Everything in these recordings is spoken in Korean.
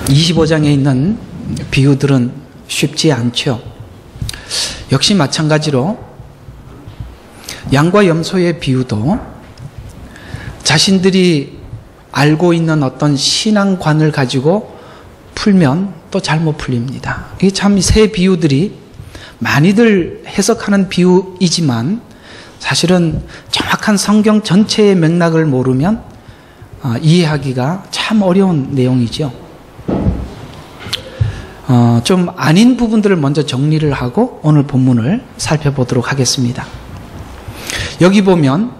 25장에 있는 비유들은 쉽지 않죠. 역시 마찬가지로 양과 염소의 비유도 자신들이 알고 있는 어떤 신앙관을 가지고 풀면 또 잘못 풀립니다. 이게 참 새 비유들이 많이들 해석하는 비유이지만 사실은 정확한 성경 전체의 맥락을 모르면 이해하기가 참 어려운 내용이죠. 좀 아닌 부분들을 먼저 정리를 하고 오늘 본문을 살펴보도록 하겠습니다. 여기 보면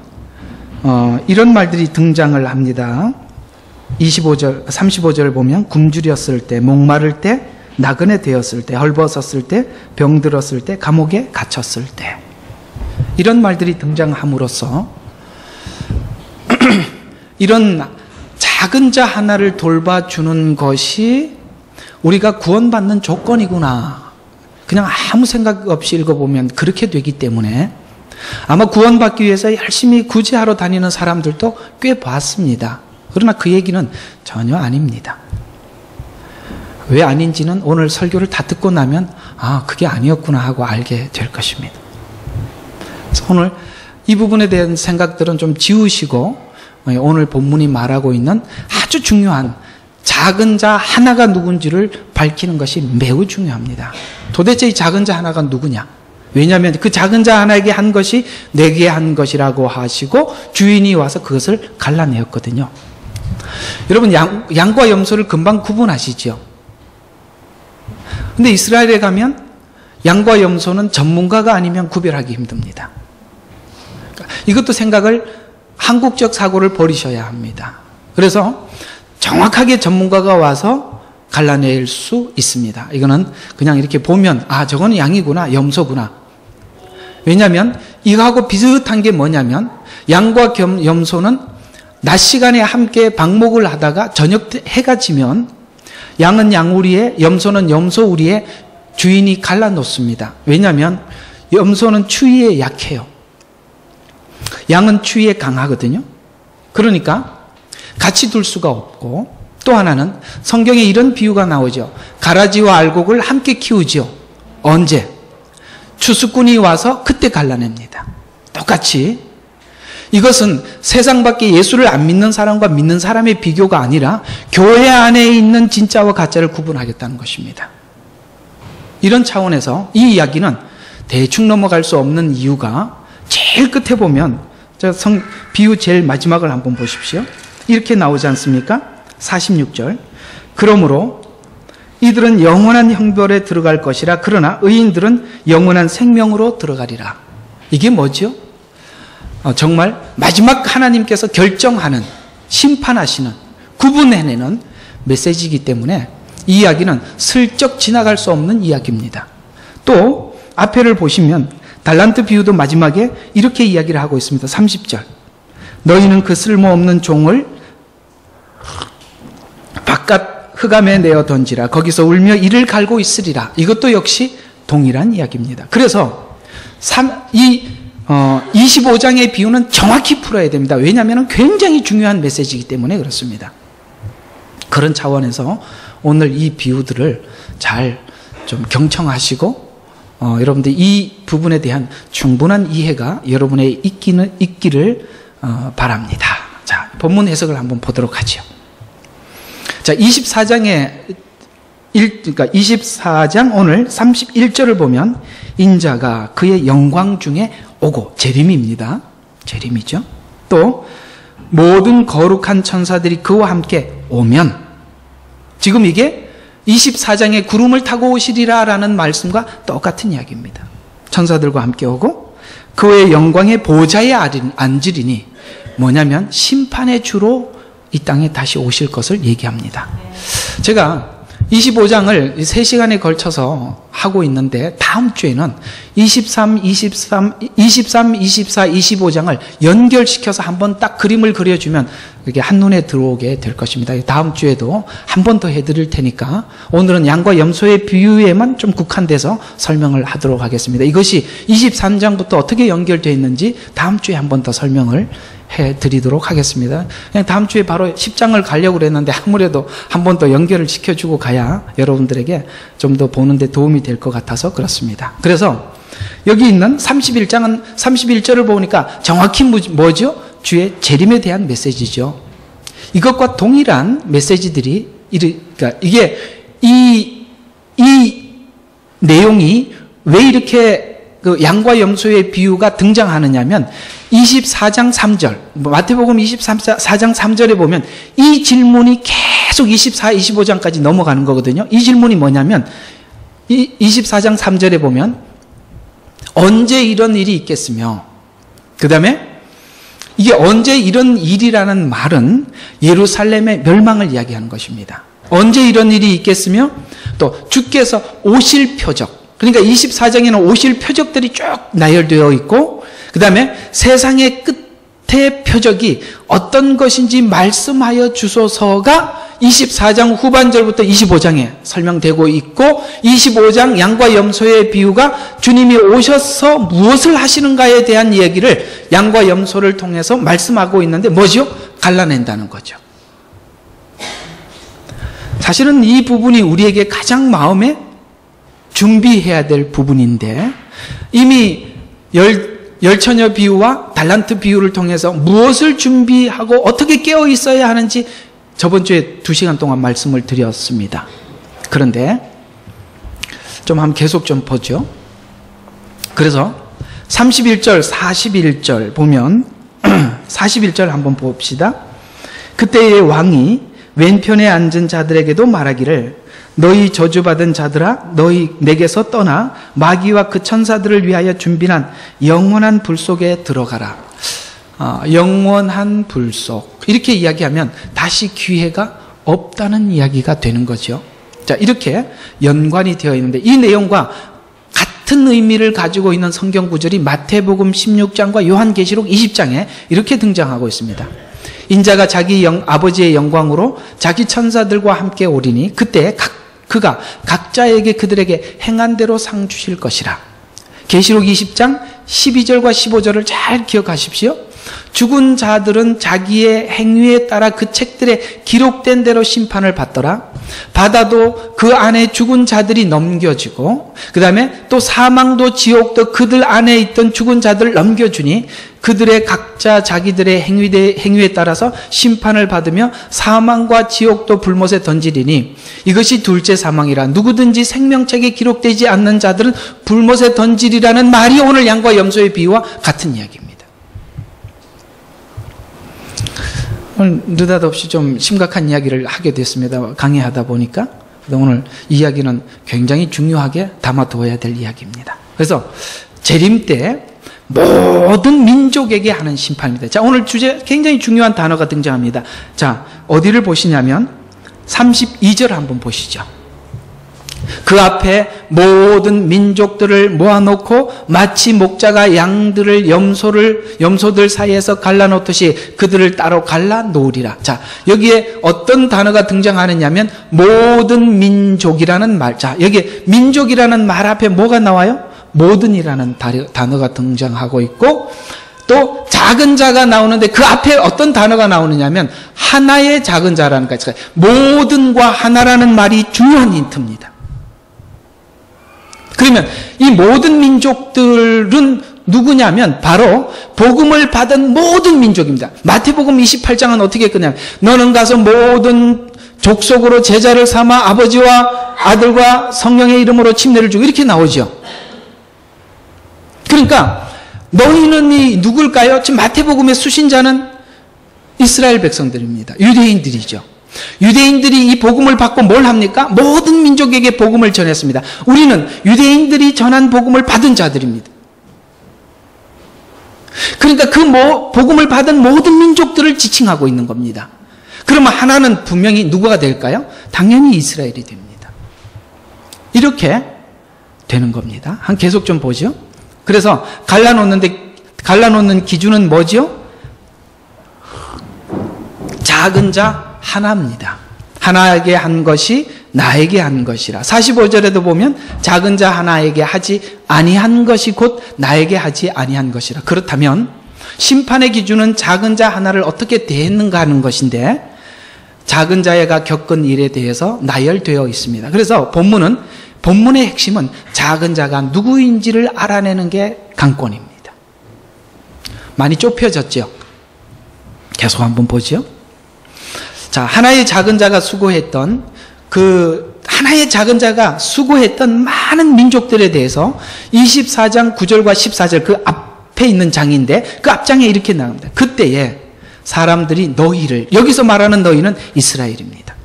이런 말들이 등장을 합니다. 35절을 보면 굶주렸을 때, 목마를 때, 나그네 되었을 때, 헐벗었을 때, 병들었을 때, 감옥에 갇혔을 때, 이런 말들이 등장함으로써 이런 작은 자 하나를 돌봐주는 것이 우리가 구원받는 조건이구나, 그냥 아무 생각 없이 읽어보면 그렇게 되기 때문에 아마 구원받기 위해서 열심히 구제하러 다니는 사람들도 꽤 봤습니다. 그러나 그 얘기는 전혀 아닙니다. 왜 아닌지는 오늘 설교를 다 듣고 나면 그게 아니었구나 하고 알게 될 것입니다. 그래서 오늘 이 부분에 대한 생각들은 좀 지우시고 오늘 본문이 말하고 있는 아주 중요한 작은 자 하나가 누군지를 밝히는 것이 매우 중요합니다. 도대체 이 작은 자 하나가 누구냐? 왜냐하면 그 작은 자 하나에게 한 것이 내게 한 것이라고 하시고 주인이 와서 그것을 갈라내었거든요. 여러분, 양과 염소를 금방 구분하시죠? 근데 이스라엘에 가면 양과 염소는 전문가가 아니면 구별하기 힘듭니다. 이것도 생각을, 한국적 사고를 버리셔야 합니다. 그래서 정확하게 전문가가 와서 갈라낼 수 있습니다. 이거는 그냥 이렇게 보면 저거는 양이구나, 염소구나. 왜냐하면 이거하고 비슷한 게 뭐냐면 양과 염소는 낮 시간에 함께 방목을 하다가 저녁 해가 지면 양은 양우리에, 염소는 염소우리에 주인이 갈라놓습니다. 왜냐하면 염소는 추위에 약해요. 양은 추위에 강하거든요. 그러니까 같이 둘 수가 없고, 또 하나는 성경에 이런 비유가 나오죠. 가라지와 알곡을 함께 키우죠. 언제? 추수꾼이 와서 그때 갈라냅니다. 똑같이 이것은 세상 밖에 예수를 안 믿는 사람과 믿는 사람의 비교가 아니라 교회 안에 있는 진짜와 가짜를 구분하겠다는 것입니다. 이런 차원에서 이 이야기는 대충 넘어갈 수 없는 이유가 제일 끝에 보면 비유 제일 마지막을 한번 보십시오. 이렇게 나오지 않습니까? 46절. 그러므로 이들은 영원한 형벌에 들어갈 것이라. 그러나 의인들은 영원한 생명으로 들어가리라. 이게 뭐죠? 정말 마지막 하나님께서 결정하는, 심판하시는, 구분해내는 메시지이기 때문에 이 이야기는 슬쩍 지나갈 수 없는 이야기입니다. 또 앞에를 보시면 달란트 비유도 마지막에 이렇게 이야기를 하고 있습니다. 30절. 너희는 그 쓸모없는 종을 바깥 흑암에 내어 던지라. 거기서 울며 이를 갈고 있으리라. 이것도 역시 동일한 이야기입니다. 그래서 25장의 비유는 정확히 풀어야 됩니다. 왜냐하면 굉장히 중요한 메시지이기 때문에 그렇습니다. 그런 차원에서 오늘 이 비유들을 잘 좀 경청하시고 여러분들 이 부분에 대한 충분한 이해가 여러분의 있기를 바랍니다. 자, 본문 해석을 한번 보도록 하죠. 자, 24장 오늘 31절을 보면 인자가 그의 영광 중에 오고, 재림입니다. 재림이죠. 또 모든 거룩한 천사들이 그와 함께 오면, 지금 이게 24장에 구름을 타고 오시리라 라는 말씀과 똑같은 이야기입니다. 천사들과 함께 오고 그의 영광의 보좌에 앉으리니, 뭐냐면 심판의 주로 이 땅에 다시 오실 것을 얘기합니다. 제가 25장을 3시간에 걸쳐서 하고 있는데 다음 주에는 23, 24, 25장을 연결시켜서 한번 딱 그림을 그려주면 이렇게 한눈에 들어오게 될 것입니다. 다음 주에도 한 번 더 해드릴 테니까 오늘은 양과 염소의 비유에만 좀 국한돼서 설명을 하도록 하겠습니다. 이것이 23장부터 어떻게 연결되어 있는지 다음 주에 한 번 더 설명을 드리도록 하겠습니다. 그냥 다음 주에 바로 10장을 가려고 그랬는데 아무래도 한 번 더 연결을 시켜주고 가야 여러분들에게 좀 더 보는데 도움이 될 것 같아서 그렇습니다. 그래서 여기 있는 31장은 31절을 보니까 정확히 뭐죠? 주의 재림에 대한 메시지죠. 이것과 동일한 메시지들이, 그러니까 이게 이 내용이 왜 이렇게 그 양과 염소의 비유가 등장하느냐면 24장 3절, 마태복음 24장 3절에 보면 이 질문이 계속 24, 25장까지 넘어가는 거거든요. 이 질문이 뭐냐면 24장 3절에 보면 언제 이런 일이 있겠으며, 그 다음에 이게 언제 이런 일이라는 말은 예루살렘의 멸망을 이야기하는 것입니다. 언제 이런 일이 있겠으며 또 주께서 오실 표적, 그러니까 24장에는 오실 표적들이 쭉 나열되어 있고, 그 다음에 세상의 끝의 표적이 어떤 것인지 말씀하여 주소서가 24장 후반절부터 25장에 설명되고 있고, 25장 양과 염소의 비유가 주님이 오셔서 무엇을 하시는가에 대한 얘기를 양과 염소를 통해서 말씀하고 있는데 뭐죠? 갈라낸다는 거죠. 사실은 이 부분이 우리에게 가장 마음에 준비해야 될 부분인데, 이미 열처녀 비유와 달란트 비유를 통해서 무엇을 준비하고 어떻게 깨어 있어야 하는지 저번 주에 2시간 동안 말씀을 드렸습니다. 그런데 좀 한번 계속 좀 보죠. 그래서 31절, 41절 보면 41절 한번 봅시다. 그때의 왕이 왼편에 앉은 자들에게도 말하기를 너희 저주받은 자들아, 너희 내게서 떠나 마귀와 그 천사들을 위하여 준비한 영원한 불 속에 들어가라. 영원한 불 속, 이렇게 이야기하면 다시 기회가 없다는 이야기가 되는 거죠. 자, 이렇게 연관이 되어 있는데 이 내용과 같은 의미를 가지고 있는 성경 구절이 마태복음 16장과 요한계시록 20장에 이렇게 등장하고 있습니다. 인자가 자기 아버지의 영광으로 자기 천사들과 함께 오리니 그때 그가 각자에게 그들에게 행한 대로 상 주실 것이라. 계시록 20장 12절과 15절을 잘 기억하십시오. 죽은 자들은 자기의 행위에 따라 그 책들에 기록된 대로 심판을 받더라. 바다도 그 안에 죽은 자들이 넘겨지고, 그 다음에 또 사망도 지옥도 그들 안에 있던 죽은 자들을 넘겨주니 그들의 각자 자기들의 행위에 따라서 심판을 받으며 사망과 지옥도 불못에 던지리니 이것이 둘째 사망이라. 누구든지 생명책에 기록되지 않는 자들은 불못에 던지리라는 말이 오늘 양과 염소의 비유와 같은 이야기입니다. 오늘 느닷없이 좀 심각한 이야기를 하게 됐습니다. 강의하다 보니까. 오늘 이야기는 굉장히 중요하게 담아두어야 될 이야기입니다. 그래서 재림 때 모든 민족에게 하는 심판입니다. 자, 오늘 주제 굉장히 중요한 단어가 등장합니다. 자, 어디를 보시냐면 32절 한번 보시죠. 그 앞에 모든 민족들을 모아놓고 마치 목자가 양들을 염소들 사이에서 갈라놓듯이 그들을 따로 갈라놓으리라. 자, 여기에 어떤 단어가 등장하느냐면 모든 민족이라는 말. 자, 여기에 민족이라는 말 앞에 뭐가 나와요? 모든이라는 단어가 등장하고 있고, 또 작은 자가 나오는데 그 앞에 어떤 단어가 나오느냐면 하나의 작은 자라는 거죠. 모든과 하나라는 말이 중요한 힌트입니다. 그러면 이 모든 민족들은 누구냐면 바로 복음을 받은 모든 민족입니다. 마태복음 28장은 어떻게 끝나면 너는 가서 모든 족속으로 제자를 삼아 아버지와 아들과 성령의 이름으로 침례를 주고, 이렇게 나오죠. 그러니까 너희는 이 누굴까요? 지금 마태복음의 수신자는 이스라엘 백성들입니다. 유대인들이죠. 유대인들이 이 복음을 받고 뭘 합니까? 모든 민족에게 복음을 전했습니다. 우리는 유대인들이 전한 복음을 받은 자들입니다. 그러니까 그 복음을 받은 모든 민족들을 지칭하고 있는 겁니다. 그러면 하나는 분명히 누구가 될까요? 당연히 이스라엘이 됩니다. 이렇게 되는 겁니다. 한 계속 좀 보죠. 그래서 갈라놓는 기준은 뭐죠? 작은 자 하나입니다. 하나에게 한 것이 나에게 한 것이라. 45절에도 보면 작은 자 하나에게 하지 아니한 것이 곧 나에게 하지 아니한 것이라. 그렇다면 심판의 기준은 작은 자 하나를 어떻게 대했는가 하는 것인데 작은 자가 겪은 일에 대해서 나열되어 있습니다. 그래서 본문의 핵심은 작은 자가 누구인지를 알아내는 게 관건입니다. 많이 좁혀졌죠? 계속 한번 보죠. 자, 하나의 작은 자가 수고했던 많은 민족들에 대해서 24장 9절과 14절 그 앞에 있는 장인데 그 앞장에 이렇게 나옵니다. 그때에 사람들이 너희를, 여기서 말하는 너희는 이스라엘입니다.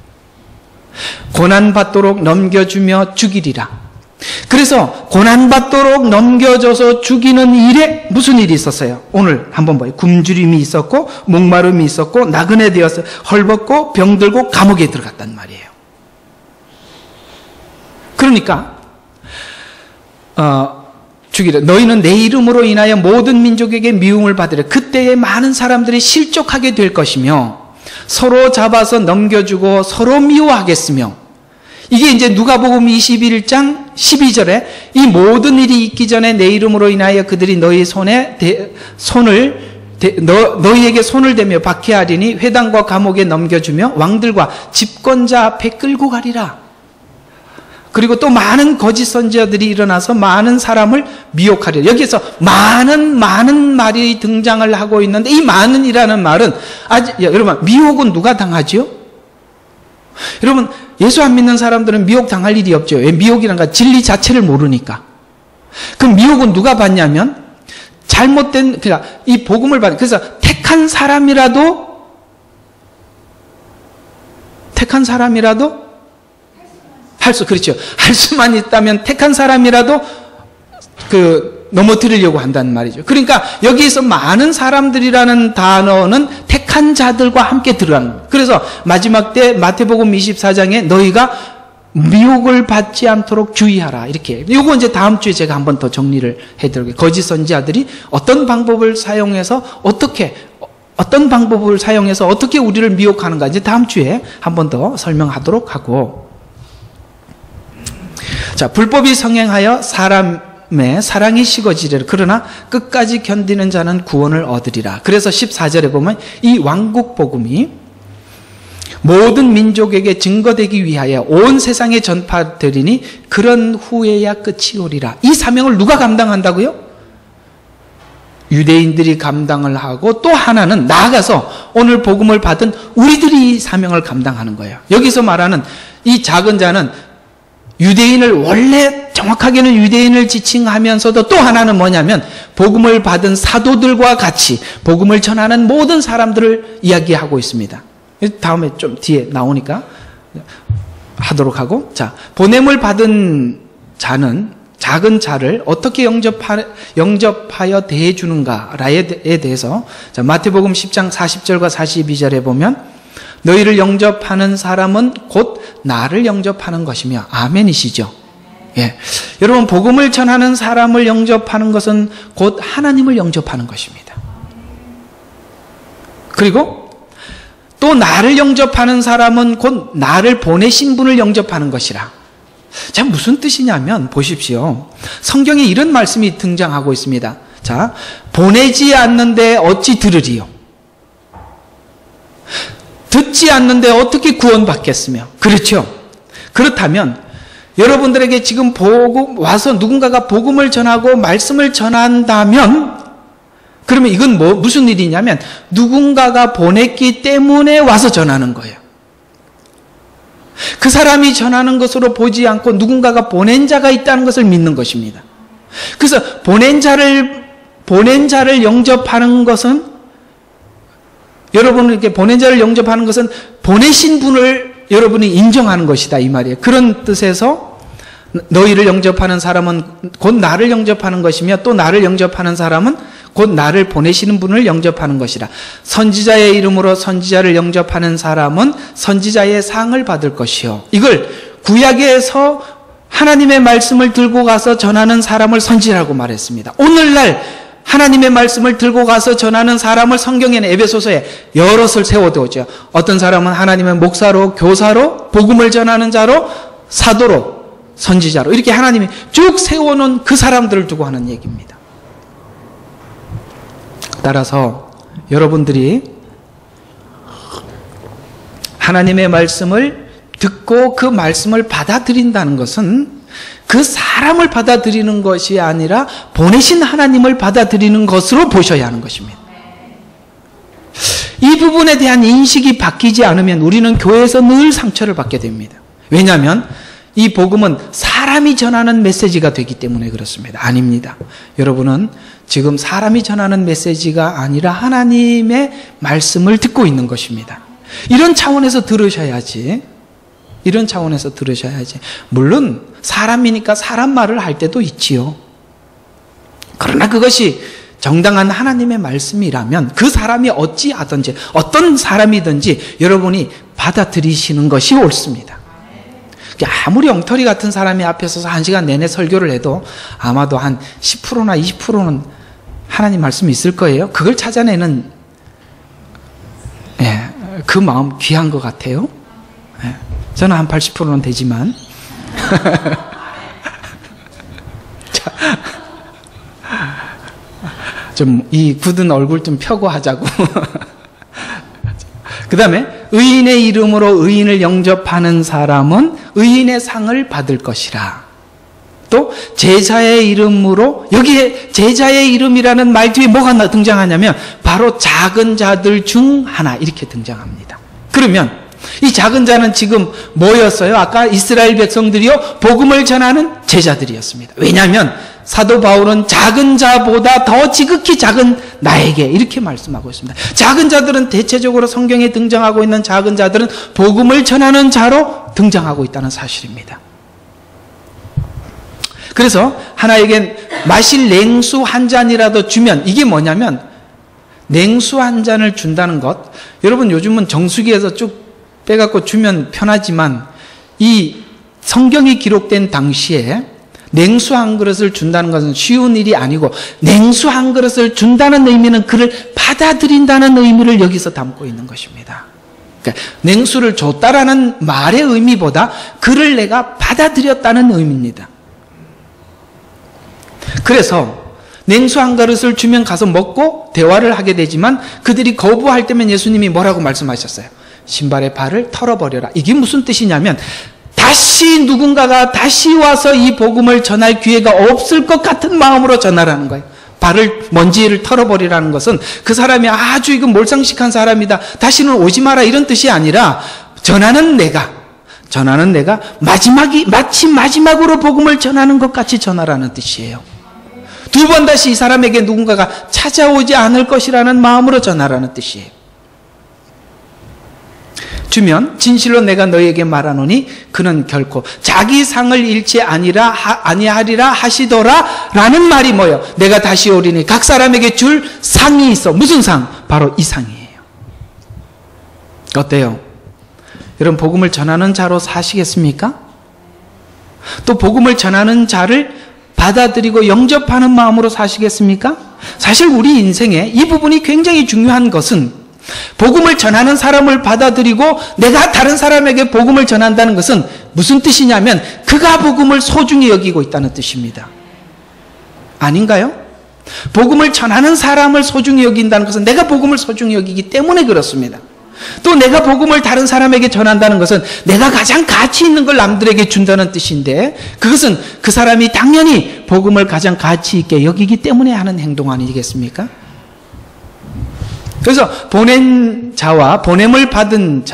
고난받도록 넘겨주며 죽이리라. 그래서 고난받도록 넘겨줘서 죽이는 일에 무슨 일이 있었어요? 오늘 한번 봐요. 굶주림이 있었고 목마름이 있었고 나그네 되어서 헐벗고 병들고 감옥에 들어갔단 말이에요. 그러니까 죽이라. 너희는 내 이름으로 인하여 모든 민족에게 미움을 받으라. 그때에 많은 사람들이 실족하게 될 것이며 서로 잡아서 넘겨주고 서로 미워하겠으며, 이게 이제 누가복음 21장 12절에 이 모든 일이 있기 전에 내 이름으로 인하여 그들이 너희 너희에게 손을 대며 박해하리니 회당과 감옥에 넘겨주며 왕들과 집권자 앞에 끌고 가리라. 그리고 또 많은 거짓 선지자들이 일어나서 많은 사람을 미혹하리라. 여기서 많은 말이 등장을 하고 있는데 이 많은이라는 말은 여러분, 미혹은 누가 당하지요? 여러분, 예수 안 믿는 사람들은 미혹 당할 일이 없죠. 왜? 미혹이란가 진리 자체를 모르니까. 그럼 미혹은 누가 받냐면 잘못된, 그러니까 이 복음을 받는, 그래서 택한 사람이라도 그렇죠. 할 수만 있다면 택한 사람이라도 넘어뜨리려고 한다는 말이죠. 그러니까 여기에서 많은 사람들이라는 단어는 택한 자들과 함께 들어가는 거예요. 그래서 마지막 때 마태복음 24장에 너희가 미혹을 받지 않도록 주의하라. 이렇게. 요거 이제 다음 주에 제가 한번 더 정리를 해드릴게요. 거짓 선지자들이 어떤 방법을 사용해서 어떻게 우리를 미혹하는가 이제 다음 주에 한번 더 설명하도록 하고, 자, 불법이 성행하여 사람의 사랑이 식어지리라. 그러나 끝까지 견디는 자는 구원을 얻으리라. 그래서 14절에 보면 이 왕국 복음이 모든 민족에게 증거되기 위하여 온 세상에 전파되리니 그런 후에야 끝이 오리라. 이 사명을 누가 감당한다고요? 유대인들이 감당을 하고 또 하나는 나아가서 오늘 복음을 받은 우리들이 이 사명을 감당하는 거예요. 여기서 말하는 이 작은 자는 원래 정확하게는 유대인을 지칭하면서도 또 하나는 뭐냐면 복음을 받은 사도들과 같이 복음을 전하는 모든 사람들을 이야기하고 있습니다. 다음에 좀 뒤에 나오니까 하도록 하고, 자, 보냄을 받은 자는 작은 자를 어떻게 영접하여 대해주는가에 대해서, 자, 마태복음 10장 40절과 42절에 보면 너희를 영접하는 사람은 곧 나를 영접하는 것이며, 아멘이시죠? 예. 여러분, 복음을 전하는 사람을 영접하는 것은 곧 하나님을 영접하는 것입니다. 그리고 또 나를 영접하는 사람은 곧 나를 보내신 분을 영접하는 것이라. 자, 무슨 뜻이냐면 보십시오. 성경에 이런 말씀이 등장하고 있습니다. 자, 보내지 않는데 어찌 들으리요? 듣지 않는데 어떻게 구원받겠으며? 그렇죠? 그렇다면 여러분들에게 지금 와서 누군가가 복음을 전하고 말씀을 전한다면, 그러면 이건 무슨 일이냐면 누군가가 보냈기 때문에 와서 전하는 거예요. 그 사람이 전하는 것으로 보지 않고 누군가가 보낸 자가 있다는 것을 믿는 것입니다. 그래서 보낸 자를 영접하는 것은, 여러분은 이렇게 보낸 자를 영접하는 것은 보내신 분을 여러분이 인정하는 것이다, 이 말이에요. 그런 뜻에서 너희를 영접하는 사람은 곧 나를 영접하는 것이며 또 나를 영접하는 사람은 곧 나를 보내시는 분을 영접하는 것이라. 선지자의 이름으로 선지자를 영접하는 사람은 선지자의 상을 받을 것이요. 이걸 구약에서 하나님의 말씀을 들고 가서 전하는 사람을 선지자라고 말했습니다. 오늘날 하나님의 말씀을 들고 가서 전하는 사람을 성경에는 에베소서에 여럿을 세워두었죠. 어떤 사람은 하나님의 목사로, 교사로, 복음을 전하는 자로, 사도로, 선지자로, 이렇게 하나님이 쭉 세워놓은 그 사람들을 두고 하는 얘기입니다. 따라서 여러분들이 하나님의 말씀을 듣고 그 말씀을 받아들인다는 것은 그 사람을 받아들이는 것이 아니라 보내신 하나님을 받아들이는 것으로 보셔야 하는 것입니다. 이 부분에 대한 인식이 바뀌지 않으면 우리는 교회에서 늘 상처를 받게 됩니다. 왜냐하면 이 복음은 사람이 전하는 메시지가 되기 때문에 그렇습니다. 아닙니다. 여러분은 지금 사람이 전하는 메시지가 아니라 하나님의 말씀을 듣고 있는 것입니다. 이런 차원에서 들으셔야지. 이런 차원에서 들으셔야지. 물론 사람이니까 사람 말을 할 때도 있지요. 그러나 그것이 정당한 하나님의 말씀이라면 그 사람이 어찌하든지 어떤 사람이든지 여러분이 받아들이시는 것이 옳습니다. 아무리 엉터리 같은 사람이 앞에 서서 1시간 내내 설교를 해도 아마도 한 10%나 20%는 하나님 말씀이 있을 거예요. 그걸 찾아내는 그 마음 귀한 것 같아요. 저는 한 80%는 되지만 좀 이 굳은 얼굴 좀 펴고 하자고. 그 다음에 의인의 이름으로 의인을 영접하는 사람은 의인의 상을 받을 것이라. 또 제자의 이름으로, 여기에 제자의 이름이라는 말 뒤에 뭐가 등장하냐면 바로 작은 자들 중 하나 이렇게 등장합니다. 그러면 이 작은 자는 지금 뭐였어요? 아까 이스라엘 백성들이요 복음을 전하는 제자들이었습니다. 왜냐하면 사도 바울은 작은 자보다 더 지극히 작은 나에게 이렇게 말씀하고 있습니다. 작은 자들은 대체적으로 성경에 등장하고 있는 작은 자들은 복음을 전하는 자로 등장하고 있다는 사실입니다. 그래서 하나에겐 마실 냉수 한 잔이라도 주면, 이게 뭐냐면 냉수 한 잔을 준다는 것, 여러분 요즘은 정수기에서 쭉 빼갖고 주면 편하지만 이 성경이 기록된 당시에 냉수 한 그릇을 준다는 것은 쉬운 일이 아니고, 냉수 한 그릇을 준다는 의미는 그를 받아들인다는 의미를 여기서 담고 있는 것입니다. 그러니까 냉수를 줬다라는 말의 의미보다 그를 내가 받아들였다는 의미입니다. 그래서 냉수 한 그릇을 주면 가서 먹고 대화를 하게 되지만 그들이 거부할 때면 예수님이 뭐라고 말씀하셨어요? 신발의 발을 털어버려라. 이게 무슨 뜻이냐면 다시 누군가가 다시 와서 이 복음을 전할 기회가 없을 것 같은 마음으로 전하라는 거예요. 발을, 먼지를 털어버리라는 것은 그 사람이 아주 이건 몰상식한 사람이다, 다시는 오지 마라, 이런 뜻이 아니라 전하는 내가 마치 마지막으로 복음을 전하는 것 같이 전하라는 뜻이에요. 두 번 다시 이 사람에게 누군가가 찾아오지 않을 것이라는 마음으로 전하라는 뜻이에요. 주면 진실로 내가 너희에게 말하노니 그는 결코 자기 상을 잃지 아니하리라 하시더라 라는 말이 뭐예요? 내가 다시 오리니 각 사람에게 줄 상이 있어. 무슨 상? 바로 이 상이에요. 어때요? 여러분 복음을 전하는 자로 사시겠습니까? 또 복음을 전하는 자를 받아들이고 영접하는 마음으로 사시겠습니까? 사실 우리 인생에 이 부분이 굉장히 중요한 것은, 복음을 전하는 사람을 받아들이고 내가 다른 사람에게 복음을 전한다는 것은 무슨 뜻이냐면 그가 복음을 소중히 여기고 있다는 뜻입니다. 아닌가요? 복음을 전하는 사람을 소중히 여긴다는 것은 내가 복음을 소중히 여기기 때문에 그렇습니다. 또 내가 복음을 다른 사람에게 전한다는 것은 내가 가장 가치 있는 걸 남들에게 준다는 뜻인데, 그것은 그 사람이 당연히 복음을 가장 가치 있게 여기기 때문에 하는 행동 아니겠습니까? 그래서 보낸 자와 보냄을 받은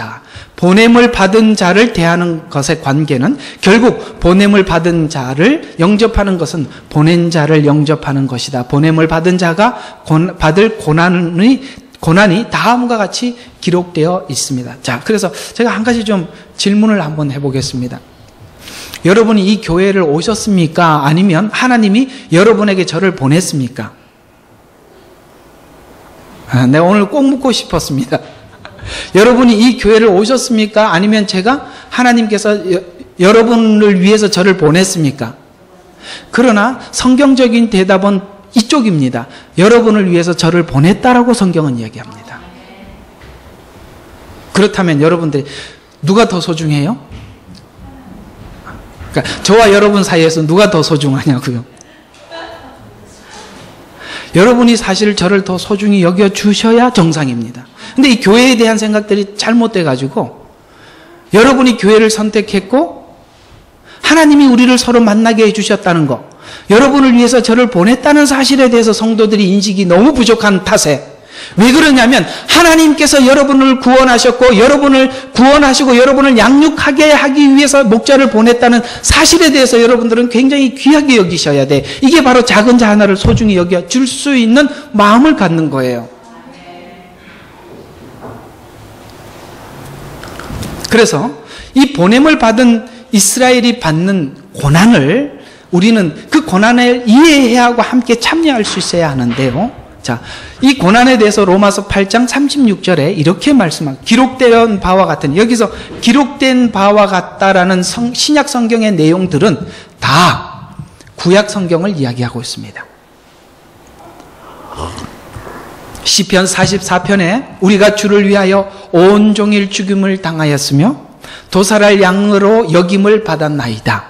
자를 대하는 것의 관계는 결국 보냄을 받은 자를 영접하는 것은 보낸 자를 영접하는 것이다. 보냄을 받은 자가 받을 고난이 다음과 같이 기록되어 있습니다. 자, 그래서 제가 한 가지 좀 질문을 한번 해보겠습니다. 여러분이 이 교회를 오셨습니까? 아니면 하나님이 여러분에게 저를 보냈습니까? 내가 오늘 꼭 묻고 싶었습니다. 여러분이 이 교회를 오셨습니까? 아니면 제가 하나님께서 여러분을 위해서 저를 보냈습니까? 그러나 성경적인 대답은 이쪽입니다. 여러분을 위해서 저를 보냈다라고 성경은 이야기합니다. 그렇다면 여러분들이 누가 더 소중해요? 그러니까 저와 여러분 사이에서 누가 더 소중하냐고요? 여러분이 사실 저를 더 소중히 여겨주셔야 정상입니다. 근데 이 교회에 대한 생각들이 잘못돼가지고 여러분이 교회를 선택했고 하나님이 우리를 서로 만나게 해주셨다는 거, 여러분을 위해서 저를 보냈다는 사실에 대해서 성도들이 인식이 너무 부족한 탓에, 왜 그러냐면 하나님께서 여러분을 구원하셨고 여러분을 구원하시고 여러분을 양육하게 하기 위해서 목자를 보냈다는 사실에 대해서 여러분들은 굉장히 귀하게 여기셔야 돼. 이게 바로 작은 자 하나를 소중히 여겨줄 수 있는 마음을 갖는 거예요. 그래서 이 보냄을 받은 이스라엘이 받는 고난을 우리는 그 고난을 이해해야 하고 함께 참여할 수 있어야 하는데요. 자, 이 고난에 대해서 로마서 8장 36절에 이렇게 말씀합니다. 기록된 바와 같은, 여기서 기록된 바와 같다라는 신약 성경의 내용들은 다 구약 성경을 이야기하고 있습니다. 시편 44편에 우리가 주를 위하여 온종일 죽임을 당하였으며 도살할 양으로 여김을 받았나이다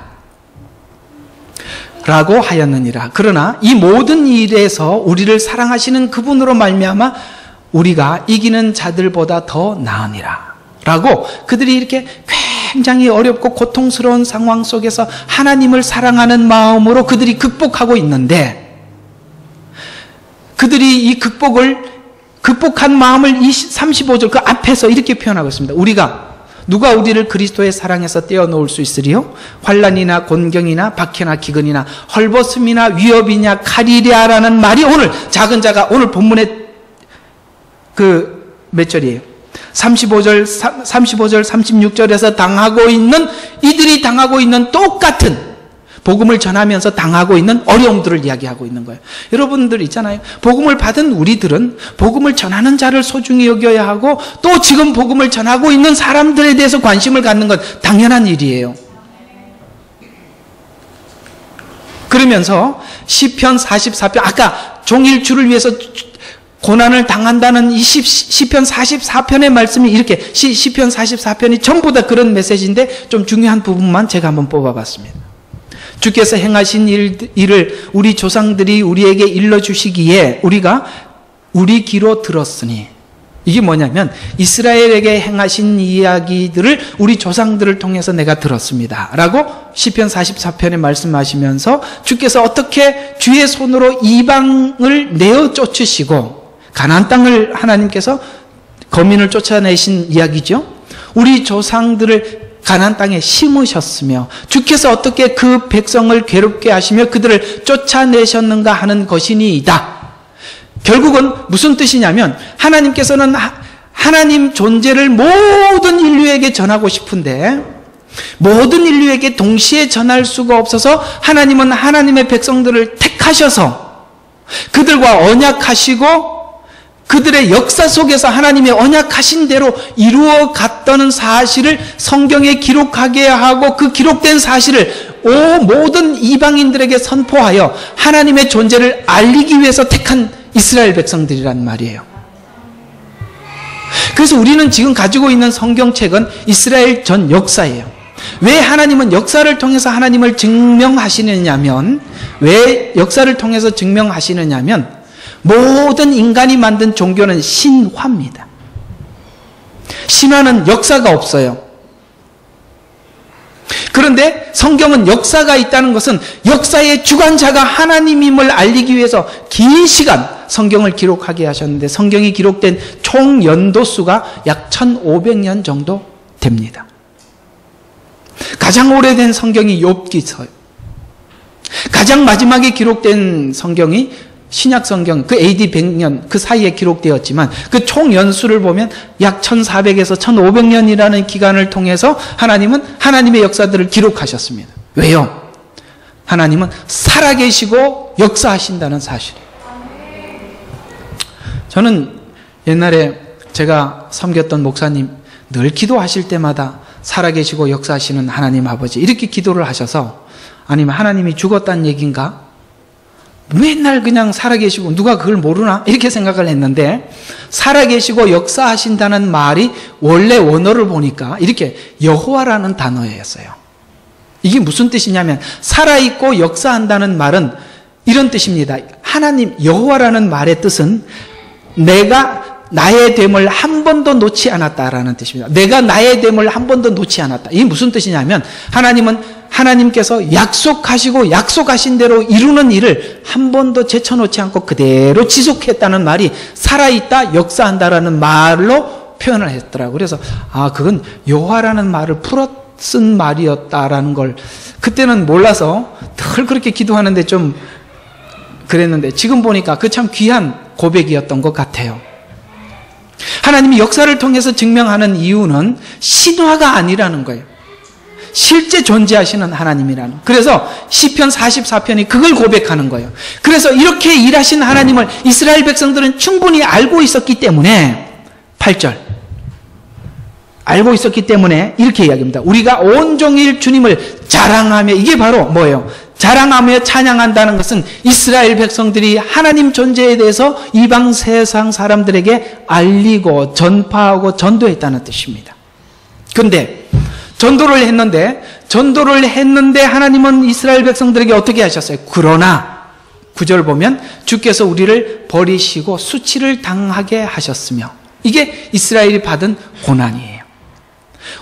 라고 하였느니라. 그러나 이 모든 일에서 우리를 사랑하시는 그분으로 말미암아 우리가 이기는 자들보다 더 나으니라 라고, 그들이 이렇게 굉장히 어렵고 고통스러운 상황 속에서 하나님을 사랑하는 마음으로 그들이 극복하고 있는데, 그들이 이 극복한 마음을 이 35절 그 앞에서 이렇게 표현하고 있습니다. 누가 우리를 그리스도의 사랑에서 떼어놓을 수 있으리요? 환난이나 곤경이나 박해나 기근이나 헐벗음이나 위협이냐 칼이랴라는 말이 오늘 작은 자가 오늘 본문의 그 몇 절이에요? 35절 36절에서 이들이 당하고 있는 똑같은 복음을 전하면서 당하고 있는 어려움들을 이야기하고 있는 거예요. 여러분들 있잖아요. 복음을 받은 우리들은 복음을 전하는 자를 소중히 여겨야 하고, 또 지금 복음을 전하고 있는 사람들에 대해서 관심을 갖는 건 당연한 일이에요. 그러면서 시편 44편, 아까 종일 주를 위해서 고난을 당한다는 이 시편 44편의 말씀이 이렇게, 시편 44편이 전부 다 그런 메시지인데 좀 중요한 부분만 제가 한번 뽑아봤습니다. 주께서 행하신 일을 우리 조상들이 우리에게 일러주시기에 우리가 우리 귀로 들었으니, 이게 뭐냐면 이스라엘에게 행하신 이야기들을 우리 조상들을 통해서 내가 들었습니다 라고 시편 44편에 말씀하시면서 주께서 어떻게 주의 손으로 이방을 내어 쫓으시고 가나안 땅을 하나님께서 거민을 쫓아내신 이야기죠. 우리 조상들을 가나안 땅에 심으셨으며 주께서 어떻게 그 백성을 괴롭게 하시며 그들을 쫓아내셨는가 하는 것이니이다. 결국은 무슨 뜻이냐면 하나님께서는 하나님 존재를 모든 인류에게 전하고 싶은데 모든 인류에게 동시에 전할 수가 없어서 하나님은 하나님의 백성들을 택하셔서 그들과 언약하시고 그들의 역사 속에서 하나님의 언약하신 대로 이루어 갔다는 사실을 성경에 기록하게 하고 그 기록된 사실을 모든 이방인들에게 선포하여 하나님의 존재를 알리기 위해서 택한 이스라엘 백성들이란 말이에요. 그래서 우리는 지금 가지고 있는 성경책은 이스라엘 전 역사예요. 왜 하나님은 역사를 통해서 하나님을 증명하시느냐면, 모든 인간이 만든 종교는 신화입니다. 신화는 역사가 없어요. 그런데 성경은 역사가 있다는 것은 역사의 주관자가 하나님임을 알리기 위해서 긴 시간 성경을 기록하게 하셨는데, 성경이 기록된 총 연도수가 약 1500년 정도 됩니다. 가장 오래된 성경이 욥기서예요. 가장 마지막에 기록된 성경이 신약 성경, 그 AD 100년 그 사이에 기록되었지만 그 총 연수를 보면 약 1400에서 1500년이라는 기간을 통해서 하나님은 하나님의 역사들을 기록하셨습니다. 왜요? 하나님은 살아계시고 역사하신다는 사실이에요. 저는 옛날에 제가 섬겼던 목사님 늘 기도하실 때마다 살아계시고 역사하시는 하나님 아버지 이렇게 기도를 하셔서, 아니면 하나님이 죽었다는 얘기인가? 맨날 그냥 살아계시고 누가 그걸 모르나? 이렇게 생각을 했는데, 살아계시고 역사하신다는 말이 원래 원어를 보니까 이렇게 여호와라는 단어였어요. 이게 무슨 뜻이냐면 살아있고 역사한다는 말은 이런 뜻입니다. 하나님 여호와라는 말의 뜻은 내가 나의 됨을 한 번도 놓지 않았다라는 뜻입니다. 내가 나의 됨을 한 번도 놓지 않았다. 이게 무슨 뜻이냐면 하나님께서 약속하시고 약속하신 대로 이루는 일을 한 번도 제쳐놓지 않고 그대로 지속했다는 말이 살아있다, 역사한다라는 말로 표현을 했더라고요. 그래서 그건 여호와라는 말을 풀어 쓴 말이었다라는 걸 그때는 몰라서 늘 그렇게 기도하는데 좀 그랬는데 지금 보니까 그 참 귀한 고백이었던 것 같아요. 하나님이 역사를 통해서 증명하는 이유는 신화가 아니라는 거예요. 실제 존재하시는 하나님이라는. 그래서 시편 44편이 그걸 고백하는 거예요. 그래서 이렇게 일하신 하나님을 이스라엘 백성들은 충분히 알고 있었기 때문에 8절 알고 있었기 때문에 이렇게 이야기합니다. 우리가 온종일 주님을 자랑하며, 이게 바로 뭐예요? 자랑하며 찬양한다는 것은 이스라엘 백성들이 하나님 존재에 대해서 이방 세상 사람들에게 알리고 전파하고 전도했다는 뜻입니다. 그런데 전도를 했는데 하나님은 이스라엘 백성들에게 어떻게 하셨어요? 그러나 9절 보면 주께서 우리를 버리시고 수치를 당하게 하셨으며, 이게 이스라엘이 받은 고난이에요.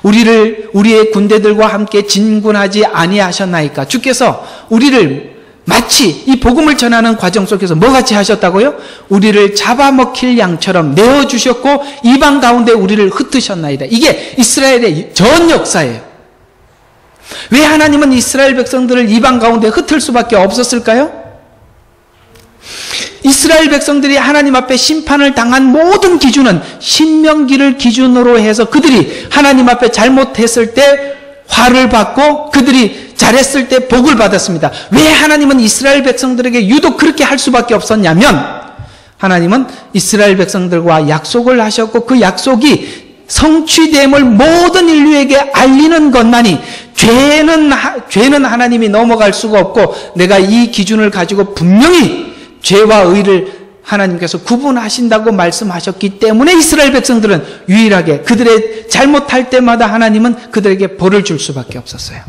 우리의 군대들과 함께 진군하지 아니하셨나이까? 주께서 우리를 마치 이 복음을 전하는 과정 속에서 뭐같이 하셨다고요? 우리를 잡아먹힐 양처럼 내어주셨고 이방 가운데 우리를 흩으셨나이다. 이게 이스라엘의 전 역사예요. 왜 하나님은 이스라엘 백성들을 이방 가운데 흩을 수밖에 없었을까요? 이스라엘 백성들이 하나님 앞에 심판을 당한 모든 기준은 신명기를 기준으로 해서 그들이 하나님 앞에 잘못했을 때 화를 받고 그들이 잘했을 때 복을 받았습니다. 왜 하나님은 이스라엘 백성들에게 유독 그렇게 할 수밖에 없었냐면, 하나님은 이스라엘 백성들과 약속을 하셨고 그 약속이 성취됨을 모든 인류에게 알리는 것만이, 죄는 하나님이 넘어갈 수가 없고 내가 이 기준을 가지고 분명히 죄와 의를 하나님께서 구분하신다고 말씀하셨기 때문에 이스라엘 백성들은 유일하게 그들의 잘못할 때마다 하나님은 그들에게 벌을 줄 수밖에 없었어요.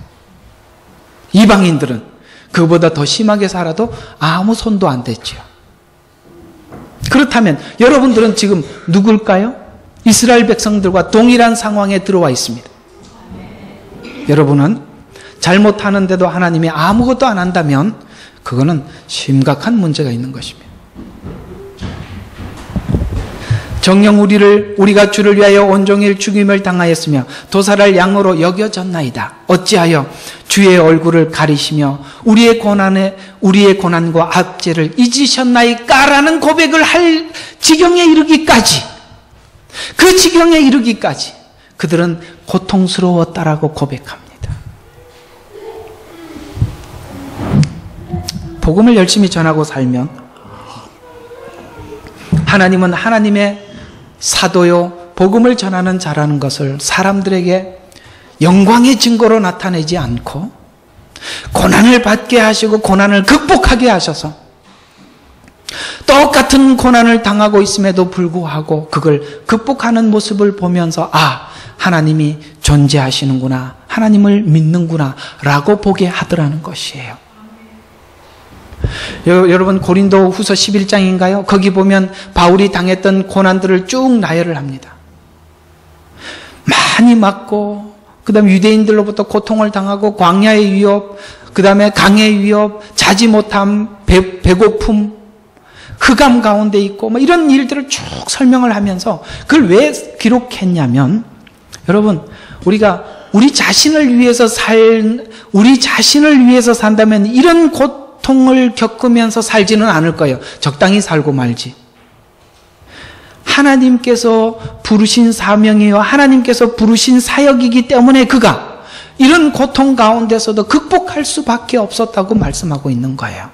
이방인들은 그보다 더 심하게 살아도 아무 손도 안 댔죠. 그렇다면 여러분들은 지금 누굴까요? 이스라엘 백성들과 동일한 상황에 들어와 있습니다. 여러분은 잘못하는데도 하나님이 아무것도 안 한다면 그거는 심각한 문제가 있는 것입니다. 정녕 우리가 주를 위하여 온종일 죽임을 당하였으며 도살할 양으로 여겨졌나이다. 어찌하여 주의 얼굴을 가리시며 우리의 고난과 압제를 잊으셨나이까라는 고백을 할 지경에 이르기까지, 그 지경에 이르기까지 그들은 고통스러웠다라고 고백합니다. 복음을 열심히 전하고 살면 하나님은 하나님의 사도요, 복음을 전하는 자라는 것을 사람들에게 영광의 증거로 나타내지 않고 고난을 받게 하시고 고난을 극복하게 하셔서 똑같은 고난을 당하고 있음에도 불구하고 그걸 극복하는 모습을 보면서 하나님이 존재하시는구나, 하나님을 믿는구나 라고 보게 하더라는 것이에요. 여러분 고린도 후서 11장인가요? 거기 보면 바울이 당했던 고난들을 쭉 나열을 합니다. 많이 맞고, 그 다음에 유대인들로부터 고통을 당하고, 광야의 위협, 그 다음에 강의 위협, 자지 못함, 배고픔, 흑암 가운데 있고, 이런 일들을 쭉 설명을 하면서 그걸 왜 기록했냐면, 여러분 우리가 우리 자신을 위해서 산다면 이런 고통을 겪으면서 살지는 않을 거예요. 적당히 살고 말지. 하나님께서 부르신 사명이요, 하나님께서 부르신 사역이기 때문에 그가 이런 고통 가운데서도 극복할 수밖에 없었다고 말씀하고 있는 거예요.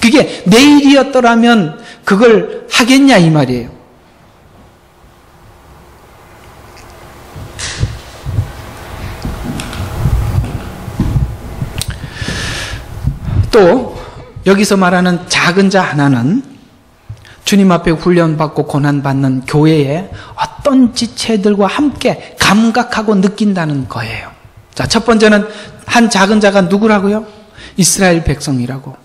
그게 내 일이었더라면 그걸 하겠냐 이 말이에요. 또 여기서 말하는 작은 자 하나는 주님 앞에 훈련받고 고난받는 교회의 어떤 지체들과 함께 감각하고 느낀다는 거예요. 자, 첫 번째는 한 작은 자가 누구라고요? 이스라엘 백성이라고.